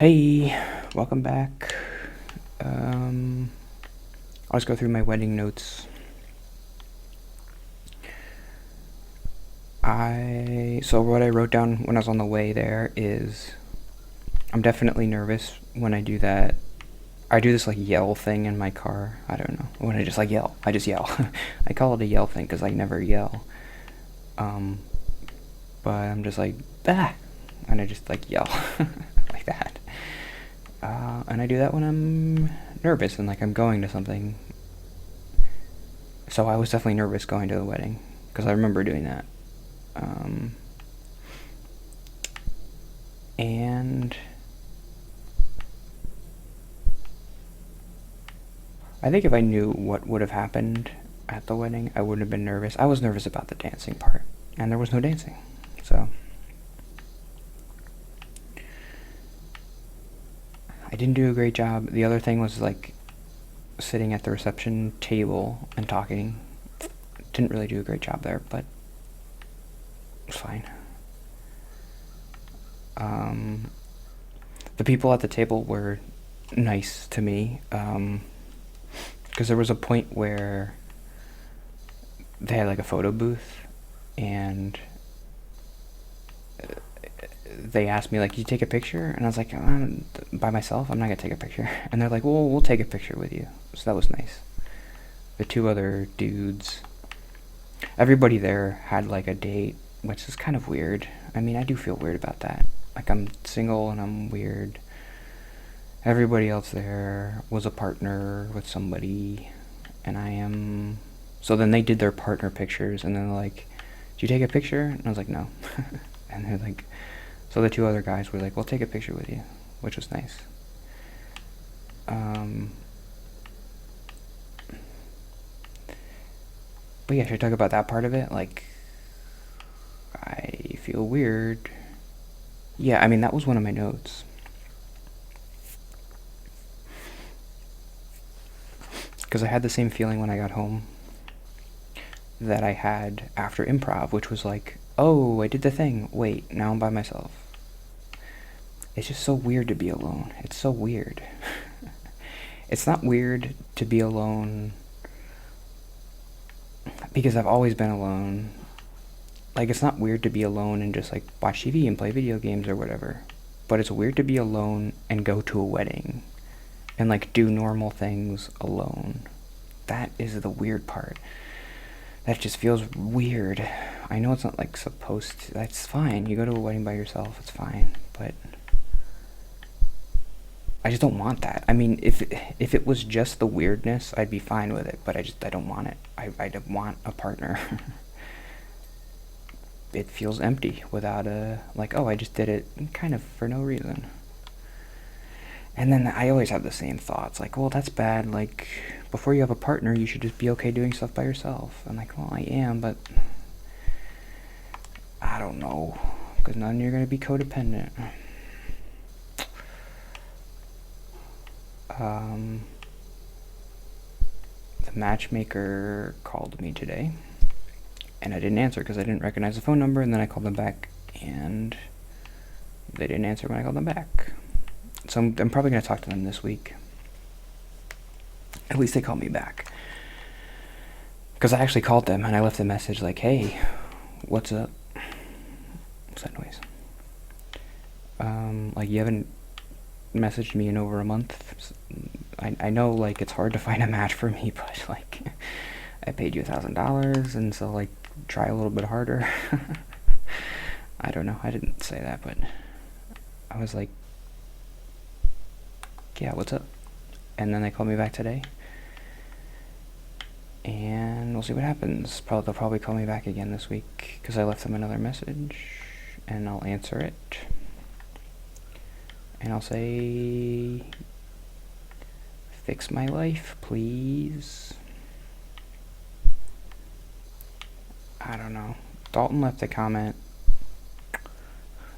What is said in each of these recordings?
Hey, welcome back. Um, I'll just go through my wedding notes. So what I wrote down when I was on the way there is I'm definitely nervous when I do that. I do this like yell thing in my car. I don't know. When I just like yell, I just yell. I call it a yell thing because I never yell. Um, but I'm just like, ah, and I just like yell like that. And I do that when I'm nervous and like I'm going to something. So I was definitely nervous going to the wedding because I remember doing that. Um, and I think if I knew what would have happened at the wedding, I wouldn't have been nervous. I was nervous about the dancing part, and there was no dancing. So I didn't do a great job. The other thing was like sitting at the reception table and talking. Didn't really do a great job there, but it's fine. Um, the people at the table were nice to me. Because there was a point where they had like a photo booth, and they asked me like, "You take a picture?" And I was like, "I'm by myself. I'm not gonna take a picture." And they're like, "Well, we'll take a picture with you." So that was nice. The two other dudes, everybody there had like a date, which is kind of weird. I mean, I do feel weird about that. Like I'm single and I'm weird. Everybody else there was a partner with somebody, and I am. So then they did their partner pictures, and then they're like, "Did you take a picture?" And I was like, "No." And they're like, so the two other guys were like, "We'll take a picture with you," which was nice. Um, but yeah, should I talk about that part of it? Like, I feel weird. Yeah, I mean, that was one of my notes. Because I had the same feeling when I got home that I had after improv, which was like, oh, I did the thing. Wait, now I'm by myself. It's just so weird to be alone. It's so weird. It's not weird to be alone because I've always been alone. Like, it's not weird to be alone and just like watch TV and play video games or whatever. But it's weird to be alone and go to a wedding and like do normal things alone. That is the weird part. That just feels weird. I know it's not like supposed to. That's fine. You go to a wedding by yourself, it's fine. But I just don't want that. I mean, if it was just the weirdness, I'd be fine with it. But I don't want it. I don't want a partner. It feels empty without a like. Oh, I just did it kind of for no reason. And then I always have the same thoughts, like, well, that's bad. Like, before you have a partner, you should just be okay doing stuff by yourself. I'm like, well, I am, but I don't know, because then you're gonna be codependent. Um, the matchmaker called me today, and I didn't answer because I didn't recognize the phone number, and then I called them back, and they didn't answer when I called them back. So I'm probably going to talk to them this week. At least they called me back. Because I actually called them, and I left a message like, hey, what's up? What's that noise? Like, you haven't messaged me in over a month. I know, like, it's hard to find a match for me, but, like, I paid you $1,000, and so, like, try a little bit harder. I don't know. I didn't say that, but I was like, yeah, what's up? And then they called me back today. And we'll see what happens. They'll probably call me back again this week because I left them another message, and I'll answer it. And I'll say, fix my life, please. I don't know. Dalton left a comment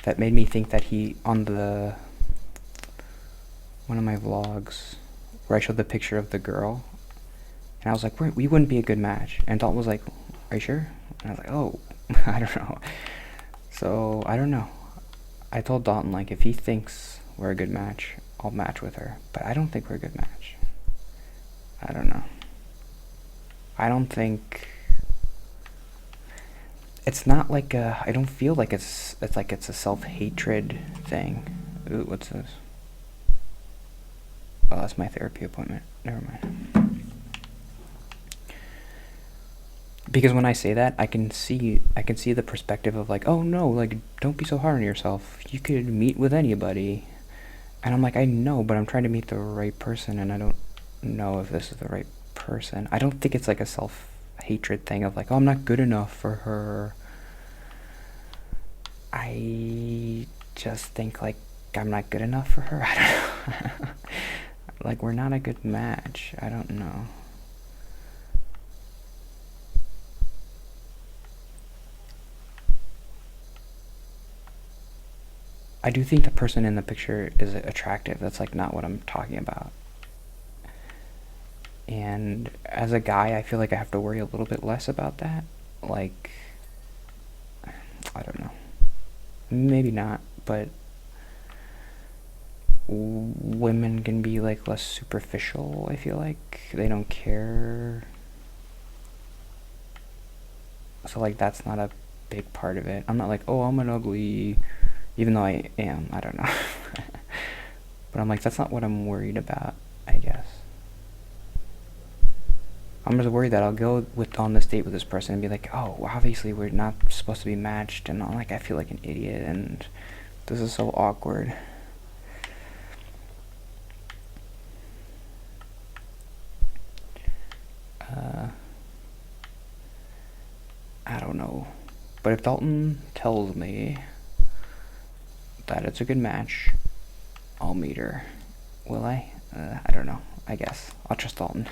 that made me think that he, on one of my vlogs, where I showed the picture of the girl, and I was like, we wouldn't be a good match. And Dalton was like, are you sure? And I was like, oh, I don't know. So, I don't know. I told Dalton, like, if he thinks we're a good match, I'll match with her. But I don't think we're a good match. I don't know. I don't think... It's not like a... I don't feel like it's like it's a self-hatred thing. Ooh, what's this? Oh, that's my therapy appointment. Never mind. Because when I say that, I can see the perspective of like, oh no, like, don't be so hard on yourself. You could meet with anybody. And I'm like, I know, but I'm trying to meet the right person, and I don't know if this is the right person. I don't think it's like a self-hatred thing of like, oh, I'm not good enough for her. I just think like I'm not good enough for her. I don't know. Like, we're not a good match. I don't know. I do think the person in the picture is attractive. That's like not what I'm talking about. And as a guy, I feel like I have to worry a little bit less about that. Like, I don't know. Maybe not, but women can be like less superficial, I feel like. They don't care. So like that's not a big part of it. I'm not like, oh, I'm an ugly, even though I am. I don't know. But I'm like, that's not what I'm worried about, I guess. I'm just worried that I'll go on this date with this person and be like, oh, well, obviously we're not supposed to be matched, and I'm like, I feel like an idiot, and this is so awkward. I don't know. But if Dalton tells me that it's a good match, I'll meet her. Will I? I don't know. I guess. I'll trust Dalton.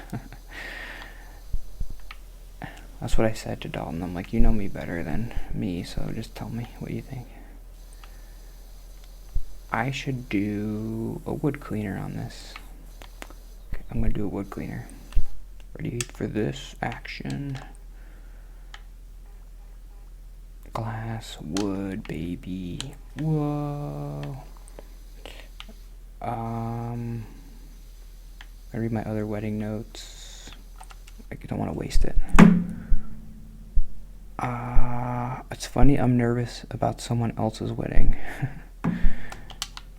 That's what I said to Dalton. I'm like, you know me better than me, so just tell me what you think. I should do a wood cleaner on this. Okay, I'm gonna do a wood cleaner. Ready for this action. Glass, wood, baby. Whoa. I read my other wedding notes. I don't want to waste it. It's funny, I'm nervous about someone else's wedding.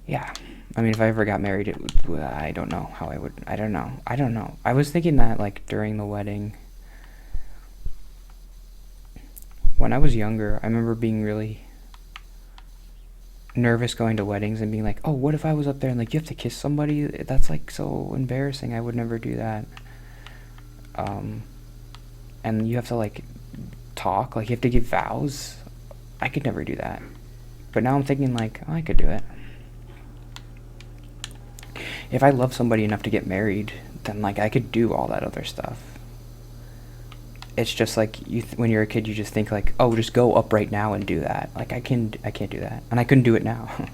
Yeah. I mean, if I ever got married, I don't know how I would. I don't know. I was thinking that, like, during the wedding. When I was younger, I remember being really nervous going to weddings and being like, oh, what if I was up there and, like, you have to kiss somebody? That's, like, so embarrassing. I would never do that. And you have to, like, talk. Like, you have to give vows. I could never do that. But now I'm thinking, like, oh, I could do it. If I love somebody enough to get married, then, like, I could do all that other stuff. It's just like when you're a kid, you just think like, oh, just go up right now and do that. Like I can't do that, and I couldn't do it now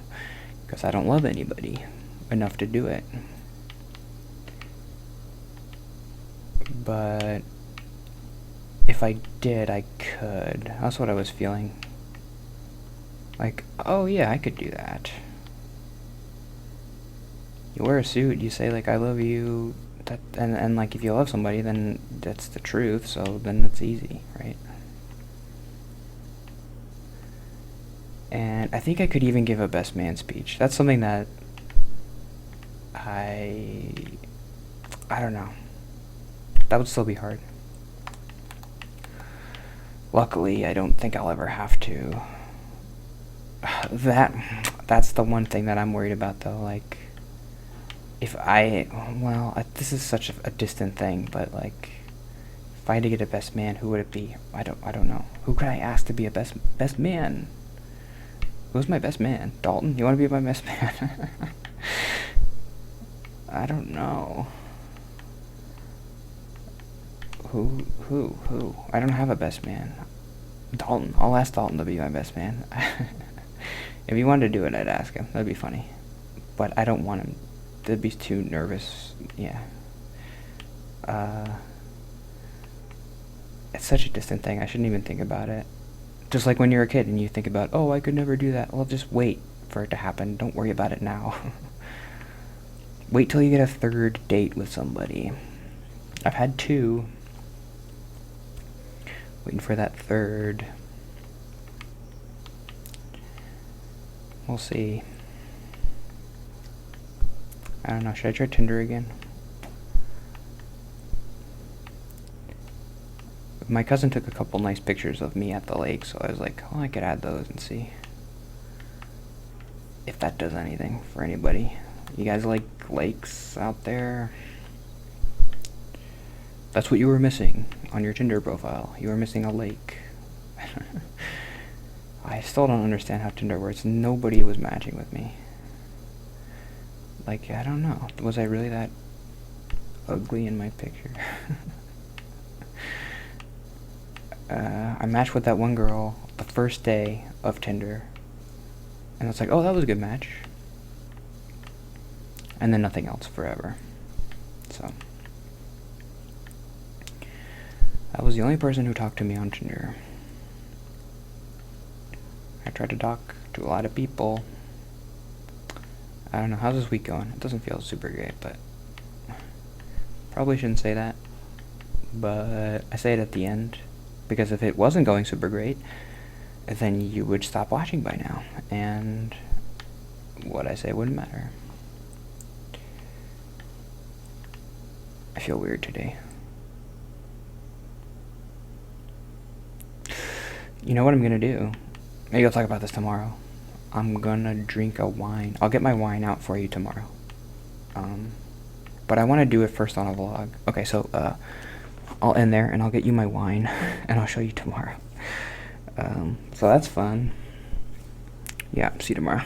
because I don't love anybody enough to do it. But if I did, I could. That's what I was feeling. Like, oh yeah, I could do that. You wear a suit, you say like, I love you. That and like if you love somebody, then that's the truth, so then it's easy, right? And I think I could even give a best man speech. That's something that I don't know. That would still be hard. Luckily, I don't think I'll ever have to. That's the one thing that I'm worried about, though. Like, this is such a distant thing, but like, if I had to get a best man, who would it be? I don't know. Who could I ask to be a best man? Who's my best man? Dalton? You want to be my best man? I don't know. Who? I don't have a best man. Dalton. I'll ask Dalton to be my best man. If he wanted to do it, I'd ask him. That'd be funny. But I don't want him. That'd be too nervous. Yeah. It's such a distant thing. I shouldn't even think about it. Just like when you're a kid and you think about, oh, I could never do that. Well, just wait for it to happen. Don't worry about it now. Wait till you get a third date with somebody. I've had two. Waiting for that third. We'll see. I don't know. Should I try Tinder again? My cousin took a couple nice pictures of me at the lake, so I was like, oh, I could add those and see if that does anything for anybody. You guys like lakes out there? That's what you were missing on your Tinder profile. You were missing a lake. I still don't understand how Tinder works. Nobody was matching with me. Like, I don't know. Was I really that ugly in my picture? I matched with that one girl the first day of Tinder. And it's like, oh, that was a good match. And then nothing else forever. So that was the only person who talked to me on Tinder. I tried to talk to a lot of people. I don't know, how's this week going? It doesn't feel super great, but probably shouldn't say that. But I say it at the end, because if it wasn't going super great, then you would stop watching by now, and what I say wouldn't matter. I feel weird today. You know what I'm gonna do? Maybe I'll talk about this tomorrow. I'm gonna drink a wine. I'll get my wine out for you tomorrow. But I want to do it first on a vlog. Okay, so I'll end there and I'll get you my wine and I'll show you tomorrow. So that's fun. Yeah, see you tomorrow.